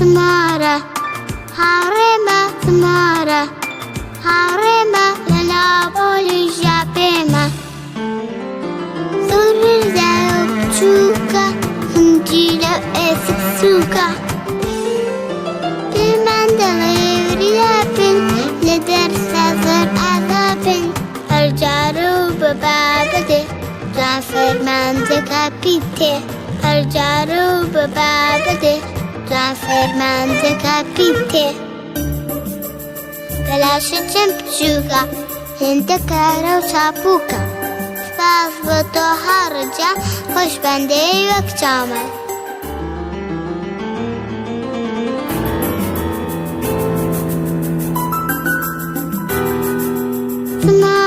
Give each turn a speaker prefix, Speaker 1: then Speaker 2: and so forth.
Speaker 1: Samara, Harema, Samara, Harema, Lala Bolisha Pema. Surya Chuka, Hunjila Esik Suka. Mandala Yapin, Leder Sazar Azapin, Arjaru Babade, Transfer Mante Capite, Arjaru Babade, Transfer Mante Capite. Galasha Chempshuga, Hintakara Chapuka, Sazvato Haraja, Hoshbande Yakchama. Samara.